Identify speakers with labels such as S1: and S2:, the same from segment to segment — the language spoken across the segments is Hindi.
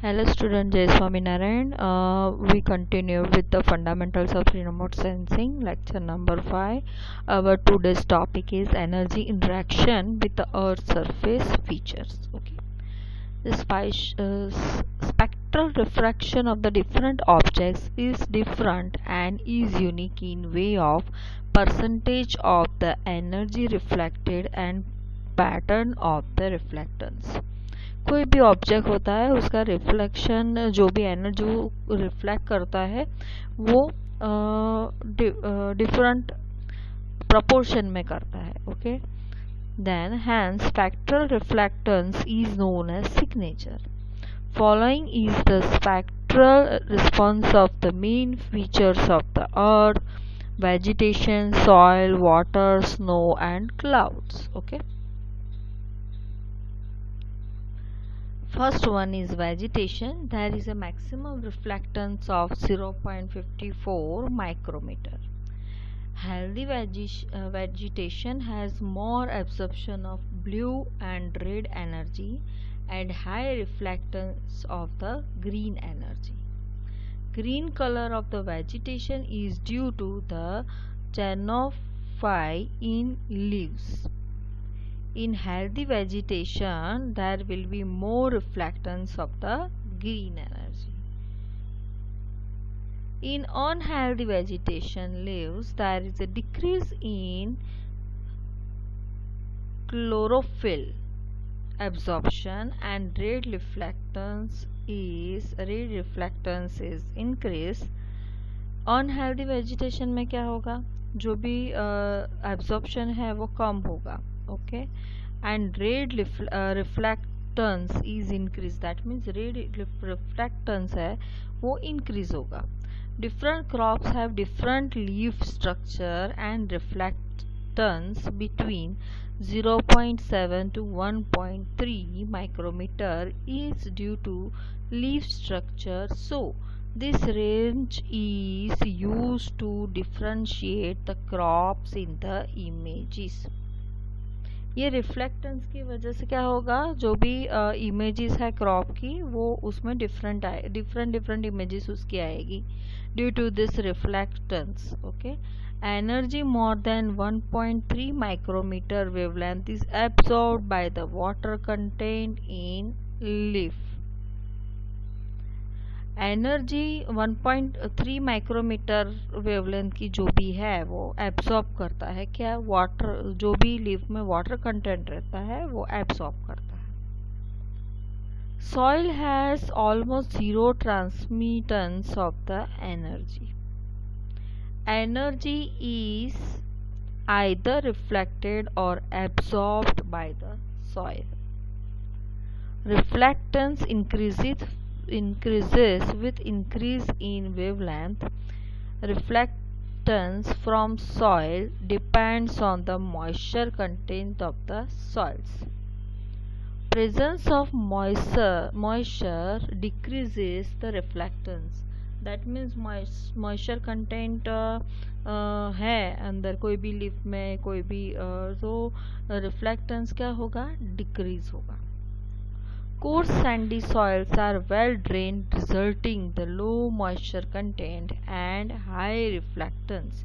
S1: Hello student, Jai Swaminarayan. We continue with the fundamentals of remote sensing, lecture number 5. Our today's topic is energy interaction with the earth surface features. Okay. The spectral refraction of the different objects is different and is unique in way of percentage of the energy reflected and pattern of the reflectance. कोई भी ऑब्जेक्ट होता है उसका रिफ्लेक्शन जो भी एनर्जी रिफ्लेक्ट करता है वो डिफरेंट प्रपोर्शन में करता है. Okay, then hence spectral reflectance is known as signature. Following is the spectral response of the main features of the earth, vegetation, soil, water, snow and clouds. Okay. First one is vegetation. There is a maximum reflectance of 0.54 micrometer. Healthy vegetation has more absorption of blue and red energy and high reflectance of the green energy. Green color of the vegetation is due to the xanthophyll in leaves. In healthy vegetation, there will be more reflectance of the green energy. In unhealthy vegetation leaves, there is a decrease in chlorophyll absorption and red reflectance is increased. Unhealthy vegetation में क्या होगा, जो भी absorption है वो कम होगा. Okay, and red reflectance is increased. That means red reflectance है वो increase होगा. Different crops have different leaf structure and reflectance between 0.7 to 1.3 micrometer is due to leaf structure. So this range is used to differentiate the crops in the images. ये रिफ्लेक्टेंस की वजह से क्या होगा, जो भी इमेजेस है क्रॉप की वो उसमें डिफरेंट इमेजेस उसकी आएगी due to this reflectance. Okay, energy more than 1.3 micrometer wavelength is absorbed by the water content in leaf. Energy 1.3 micrometer wavelength की जो भी है वो एब्सॉर्ब करता है क्या, वाटर, जो भी लीफ में वाटर कंटेंट रहता है वो एब्सॉर्ब करता है. Soil has almost zero transmittance of the energy. Energy is either reflected or absorbed by the soil. Reflectance increases with increase in wavelength. Reflectance from soil depends on the moisture content of the soils. Presence of moisture decreases the reflectance. That means moisture content है अंदर कोई भी लीफ में कोई भी तो रिफ्लेक्टेंस क्या होगा, डिक्रीज होगा. Coarse sandy soils are well drained, resulting the low moisture content and high reflectance.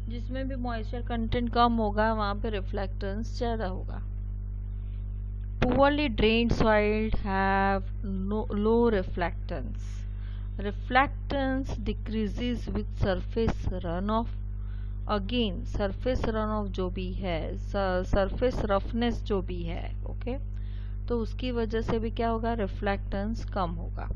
S1: जिसमें भी moisture content कम होगा वहाँ पे reflectance ज़्यादा होगा. Poorly drained soil have low reflectance. Reflectance decreases with surface runoff. Again surface runoff जो भी है, surface roughness जो भी है, okay? तो उसकी वजह से भी क्या होगा, रिफ्लेक्टेंस कम होगा.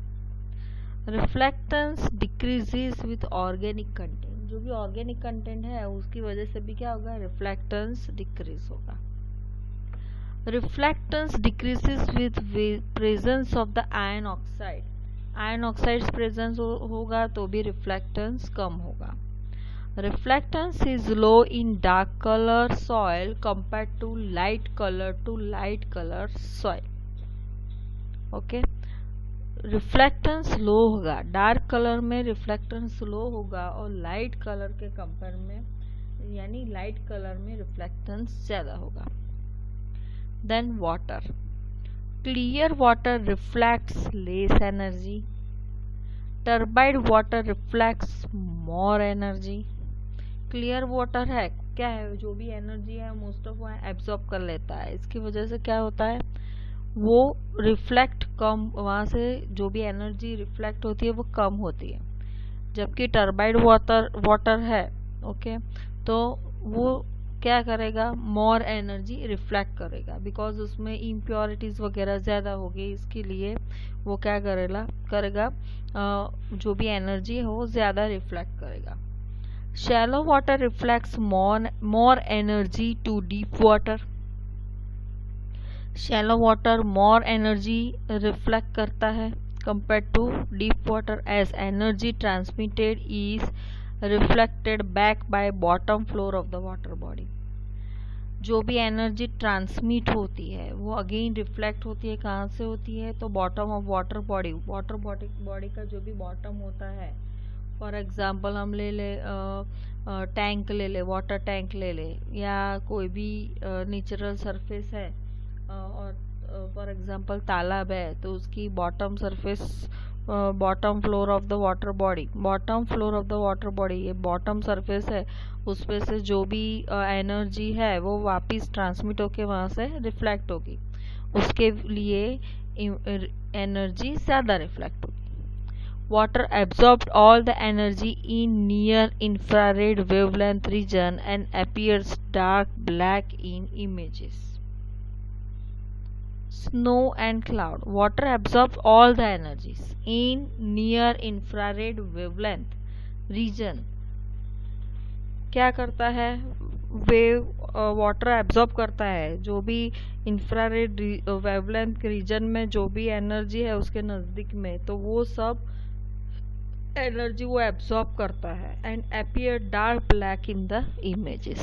S1: Reflectance decreases with organic content. जो भी ऑर्गेनिक कंटेंट है उसकी वजह से भी क्या होगा, रिफ्लेक्टेंस डिक्रीज होगा. Reflectance decreases with presence of the iron oxide. Iron oxide presence होगा तो भी रिफ्लेक्टेंस कम होगा. Reflectance is low in dark color soil compared to light color soil. Okay, reflectance low होगा, डार्क कलर में रिफ्लेक्टेंस लो होगा और लाइट कलर के कंपेयर में यानी लाइट कलर में रिफ्लेक्टेंस ज़्यादा होगा. Then water. Clear water reflects less energy, turbid water reflects more energy. Clear water है क्या है, जो भी एनर्जी है मोस्ट ऑफ वो एब्जॉर्ब कर लेता है, इसकी वजह से क्या होता है वो रिफ्लेक्ट कम, वहाँ से जो भी एनर्जी रिफ्लेक्ट होती है वो कम होती है। जबकि टर्बाइड वाटर है ओके, तो वो क्या करेगा, मोर एनर्जी रिफ्लेक्ट करेगा, बिकॉज उसमें इम्प्योरिटीज वगैरह ज़्यादा होगी, इसके लिए वो क्या करेगा जो भी एनर्जी है वो ज़्यादा रिफ्लेक्ट करेगा। Shallow water reflects more energy to deep water. Shallow water more energy reflect करता है compared to deep water, as energy transmitted is reflected back by bottom floor of the water body। जो भी एनर्जी ट्रांसमिट होती है वो अगेन रिफ्लेक्ट होती है, कहाँ से होती है, तो बॉटम ऑफ वाटर बॉडी का जो भी बॉटम होता है, फॉर एग्जांपल हम ले ले टैंक ले ले, वाटर टैंक ले ले, या कोई भी नेचुरल सरफेस है और फॉर एग्जांपल तालाब है, तो उसकी bottom surface, bottom floor of the water body, bottom floor of the water body, ये बॉटम सरफेस है, उस पे से जो भी एनर्जी है वो वापस ट्रांसमिट होके वहाँ से रिफ्लेक्ट होगी, उसके लिए एनर्जी ज़्यादा रिफ्लेक्ट होगी। Water absorbed all the energy in near infrared wavelength region and appears dark black in images. Snow and cloud. Water absorbs all the energies in near infrared wavelength region. क्या करता है, वेव वाटर एब्जॉर्ब करता है, जो भी इंफ्रारेड वेवलेंथ रीजन में जो भी एनर्जी है उसके नज़दीक में, तो वो सब एनर्जी वो एब्जॉर्ब करता है and appear dark black in the images.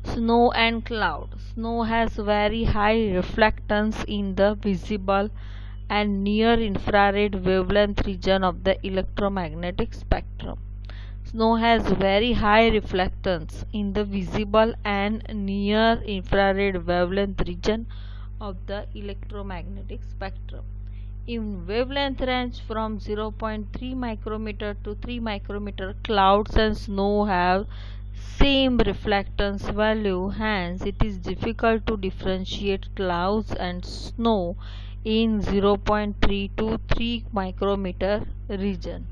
S1: Snow and cloud. Snow has very high reflectance in the visible and near infrared wavelength region of the electromagnetic spectrum. Snow has very high reflectance in the visible and near infrared wavelength region of the electromagnetic spectrum. In wavelength range from 0.3 micrometer to 3 micrometer, clouds and snow have same reflectance value, hence it is difficult to differentiate clouds and snow in 0.3 to 3 micrometer region.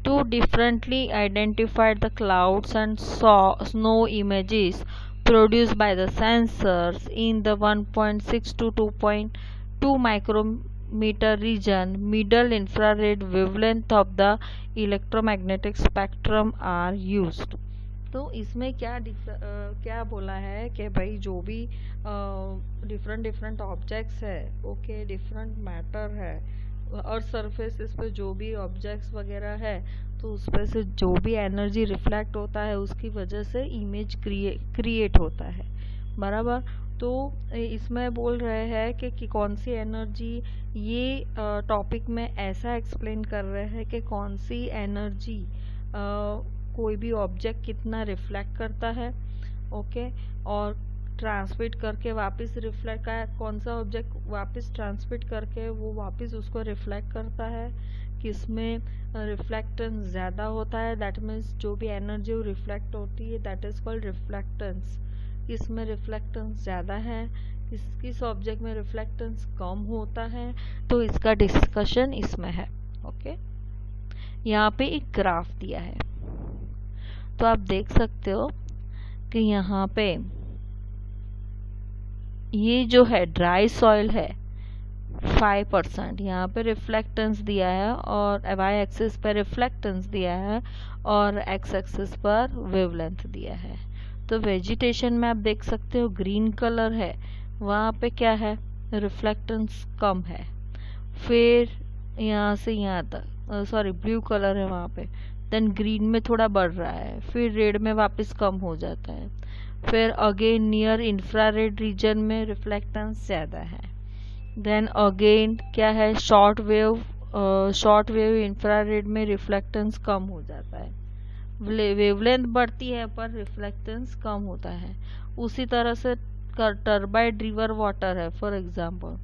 S1: To differently identify the clouds and snow images produced by the sensors in the 1.6 to 2.2 micrometer region, middle infrared wavelength of the electromagnetic spectrum are used. तो इसमें क्या बोला है कि भाई जो भी डिफरेंट ऑब्जेक्ट्स है ओके, डिफरेंट मैटर है और सरफेसेस पे जो भी ऑब्जेक्ट्स वगैरह है, तो उस पर से जो भी एनर्जी रिफ्लेक्ट होता है उसकी वजह से इमेज क्रिएट होता है, बराबर। तो इसमें बोल रहे हैं कि कौन सी एनर्जी, ये टॉपिक में ऐसा एक्सप्लेन कर रहे हैं कि कौन सी एनर्जी कोई भी ऑब्जेक्ट कितना रिफ्लेक्ट करता है ओके, और ट्रांसमिट करके वापस रिफ्लेक्ट, कौन सा ऑब्जेक्ट वापस ट्रांसमिट करके वो वापस उसको रिफ्लेक्ट करता है, किसमें रिफ्लेक्टेंस ज़्यादा होता है, दैट मीन्स जो भी एनर्जी वो रिफ्लेक्ट होती है दैट इज़ कॉल्ड रिफ्लेक्टेंस, किसमें रिफ्लेक्टेंस ज़्यादा है, किस ऑब्जेक्ट में रिफ्लेक्टेंस कम होता है, तो इसका डिस्कशन इसमें है ओके। यहाँ पे एक ग्राफ दिया है तो आप देख सकते हो कि यहाँ पे ये जो है ड्राई सॉइल है 5%, यहाँ पे रिफ्लेक्टेंस दिया है और वाई एक्सिस पर रिफ्लेक्टेंस दिया है और एक्स एक्सिस पर वेवलेंथ दिया है। तो वेजिटेशन में आप देख सकते हो ग्रीन कलर है, वहाँ पे क्या है, रिफ्लेक्टेंस कम है, फिर यहाँ से यहाँ तक सॉरी ब्लू कलर है वहाँ पे, देन ग्रीन में थोड़ा बढ़ रहा है, फिर रेड में वापस कम हो जाता है, फिर अगेन नियर इंफ्रारेड रीजन में रिफ्लेक्टेंस ज़्यादा है, देन अगेन क्या है शॉर्ट वेव इंफ्रारेड में रिफ्लेक्टेंस कम हो जाता है, वेवलेंथ बढ़ती है पर रिफ्लेक्टेंस कम होता है। उसी तरह से टर्बाइड रिवर वाटर है फॉर एग्जांपल,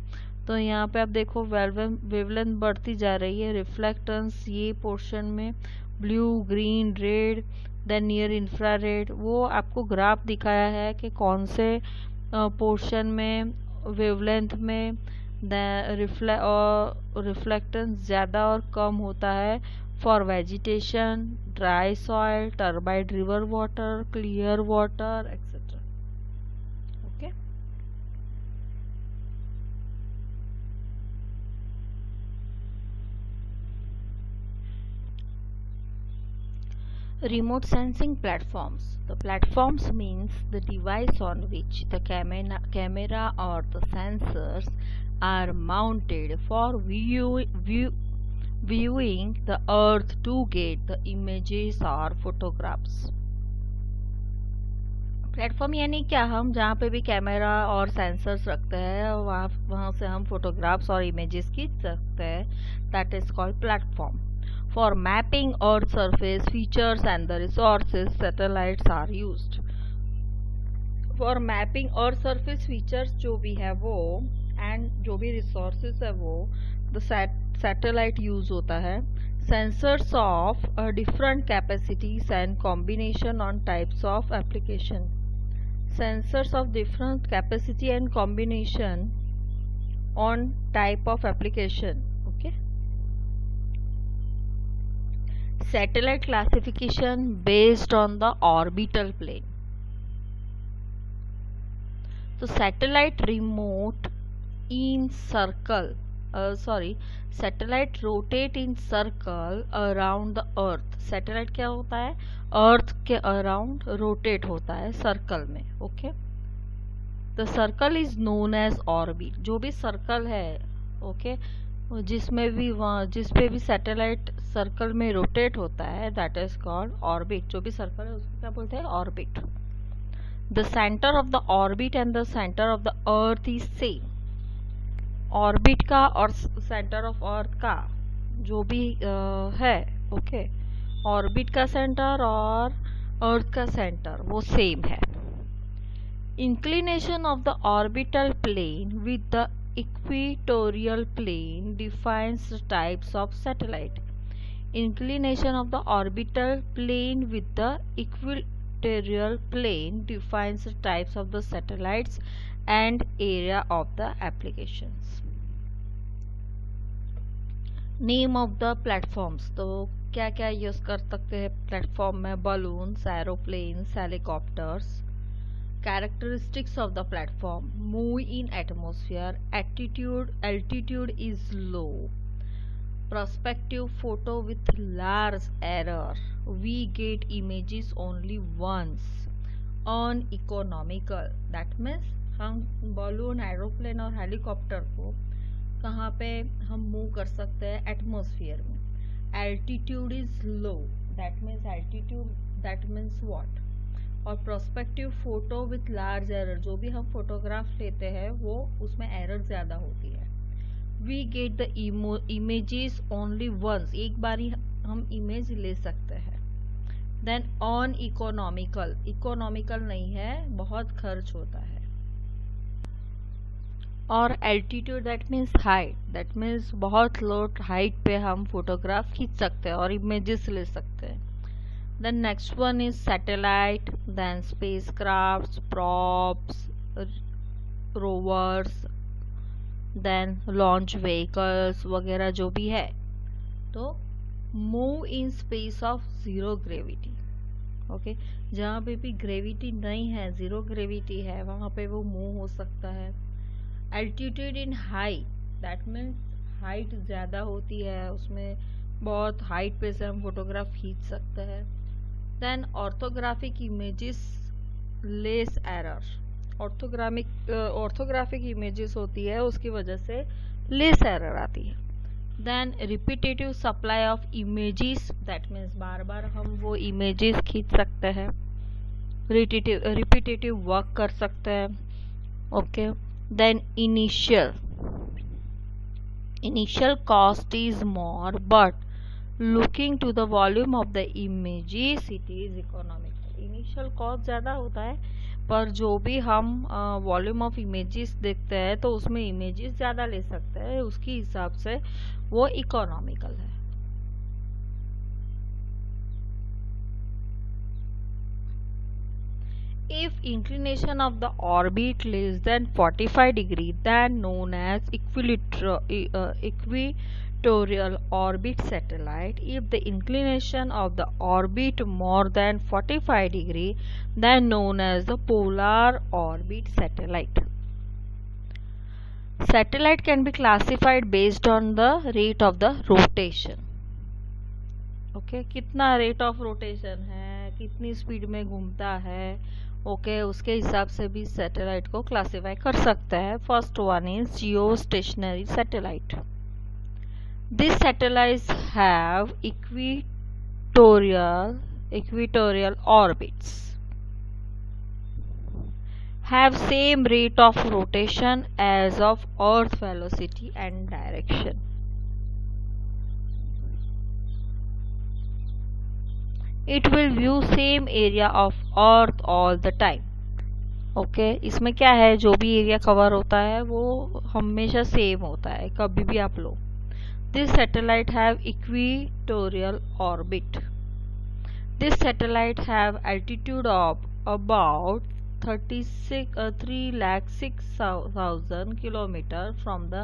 S1: तो यहाँ पे आप देखो वेवलेंथ बढ़ती जा रही है। रिफ्लेक्टेंस ये पोर्शन में blue, green, red, then near infrared, वो आपको ग्राफ दिखाया है कि कौन से पोर्शन में वेवलेंथ में रिफ्लेक्टेंस ज़्यादा और कम होता है for vegetation, dry soil, turbid river water, clear water etcetera. Okay, remote sensing platforms. The platforms means the device on which the camera or the sensors are mounted for viewing the earth to get the images or photographs. Platform यानी क्या, हम जहाँ पे भी कैमरा और सेंसर्स रखते हैं वहाँ से हम फोटोग्राफ्स और इमेजेस खींच सकते हैं, that is called platform. For mapping Earth surface features and the resources, satellites are used. For mapping Earth surface features जो भी है वो and जो भी resources है वो, the satellite use होता है। Sensors of different capacities and combination on types of application. Sensors of different capacity and combination on type of application. Okay. Satellite classification based on the orbital plane. So satellite remote in circle, satellite rotate in circle around the earth. Satellite क्या होता है, अर्थ के अराउंड रोटेट होता है सर्कल में। Okay, the circle is known as orbit. जो भी सर्कल है, ओके, जिस पे भी सैटेलाइट सर्कल में रोटेट होता है, दैट इज कॉल्ड ऑर्बिट। जो भी सर्कल है उसको क्या बोलते हैं, orbit. The centre of the orbit and the centre of the earth is same. Orbit का और सेंटर ऑफ अर्थ का जो भी है, ओके, ऑर्बिट का सेंटर और अर्थ का सेंटर वो सेम है। Inclination of the orbital plane with the equatorial plane defines the types of satellite. Inclination of the orbital plane with the equatorial plane defines the types of the satellites and area of the applications. Name of the platforms. तो क्या क्या यूज कर सकते हैं प्लेटफॉर्म में, balloons, aeroplanes, helicopters. Characteristics of the platform: move in atmosphere, altitude is low, perspective photo with large error, we get images only once, uneconomical, that means हम बलून, एरोप्लेन और हेलीकॉप्टर को कहाँ पे हम मूव कर सकते हैं, एटमॉस्फेयर में। Altitude is low, that means what, और prospective photo with large error, जो भी हम फोटोग्राफ लेते हैं वो उसमें एरर ज़्यादा होती है। We get the images only once, एक बार ही हम इमेज ले सकते हैं। देन ऑन इकोनॉमिकल, इकोनॉमिकल नहीं है, बहुत खर्च होता है। और altitude that means height, that means बहुत लो हाइट पे हम फोटोग्राफ खींच सकते हैं और इमेजेस ले सकते हैं। Then next one is satellite, then spacecrafts, probes, rovers, then launch vehicles वगैरह जो भी है, तो move in space of zero gravity. Okay, जहाँ पे भी ग्रेविटी नहीं है, जीरो ग्रेविटी है, वहाँ पे वो मूव हो सकता है। Altitude in high, that means height ज़्यादा होती है, उसमें बहुत हाइट पे से हम फोटोग्राफ खींच सकते हैं। Then orthographic images less error, orthographic images होती है उसकी वजह से लेस एरर आती है। Then repetitive supply of images, that means बार बार हम वो इमेजेस खींच सकते हैं, रिपीटेटिव वर्क कर सकते हैं। Okay, then initial cost is more, but looking to the volume of the images it is economical. Initial cost ज़्यादा होता है पर जो भी हम वॉल्यूम ऑफ इमेजेस देखते हैं तो उसमें इमेजेस ज़्यादा ले सकते हैं, उसके हिसाब से वो इकोनॉमिकल है। If inclination of the orbit less than 45 degree, then known as equatorial orbit satellite. If the inclination of the orbit more than 45 degree, then known as the polar orbit satellite. Satellite can be classified based on the rate of the rotation. Okay कितना रेट ऑफ रोटेशन है, कितनी स्पीड में घूमता है, ओके उसके हिसाब से भी सैटेलाइट को क्लासिफाई कर सकते हैं। First one is Jio stationery satellite. This satellites have equatorial orbits, have same rate of rotation as of earth velocity and direction. It will view same area of earth all the time. Okay इसमें क्या है, जो भी एरिया कवर होता है वो हमेशा सेम होता है, कभी भी आप लो। This satellite have equatorial orbit. This satellite have altitude of about 3,06,000 kilometer from the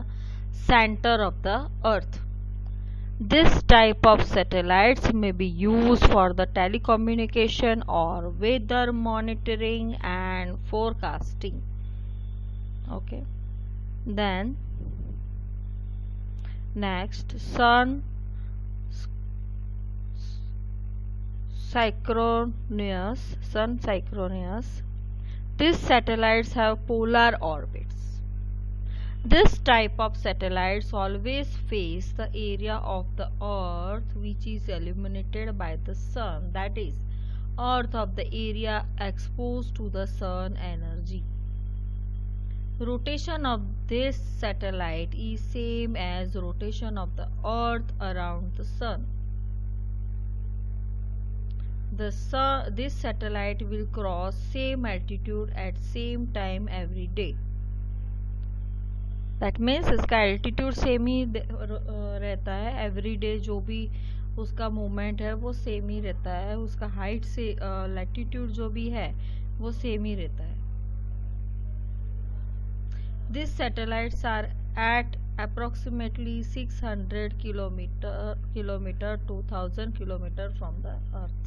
S1: center of the earth. This type of satellites may be used for the telecommunication or weather monitoring and forecasting. Okay, then next, sun synchronous. These satellites have polar orbits. This type of satellites always face the area of the earth which is illuminated by the sun, that is, earth of the area exposed to the sun energy. Rotation of this satellite is same as rotation of the earth around the sun. This satellite will cross same altitude at same time every day. That means इसका एल्टीट्यूड सेम ही रहता है एवरी डे, जो भी उसका मूवमेंट है वो सेम ही रहता है, उसका हाइट से लैटिट्यूड जो भी है वो सेम ही रहता है। This satellites are at approximately 600 kilometre 2000 kilometre from the earth.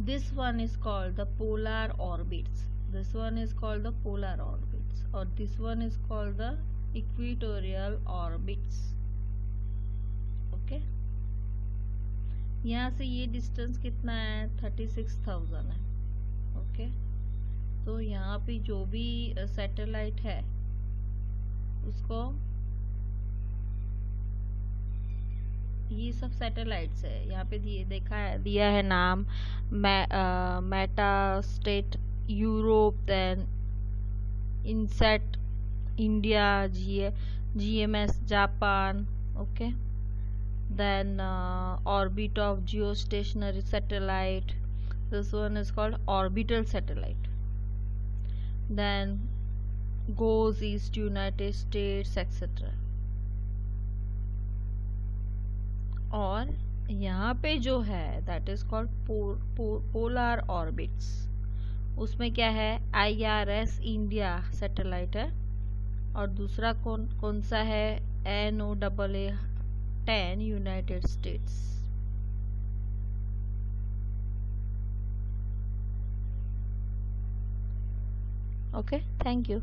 S1: This one is called the polar orbits. This one is called the polar orbits, or this one is called the equatorial orbits. Okay. यहाँ से ये डिस्टेंस कितना है, 36,000 है। ओके तो यहाँ पे जो भी सैटेलाइट है उसको, ये सब सैटेलाइट्स है, यहाँ पे दिया है नाम Meteosat Europe, then INSAT India, GMS Japan, okay then orbit of geostationary satellite, this one is called orbital satellite, then goes east United States etcetera. और यहाँ पे जो है that is called polar orbits, उसमें क्या है, IRS इंडिया सैटेलाइट है, और दूसरा कौन सा है, NOAA-10 United states. Okay thank you.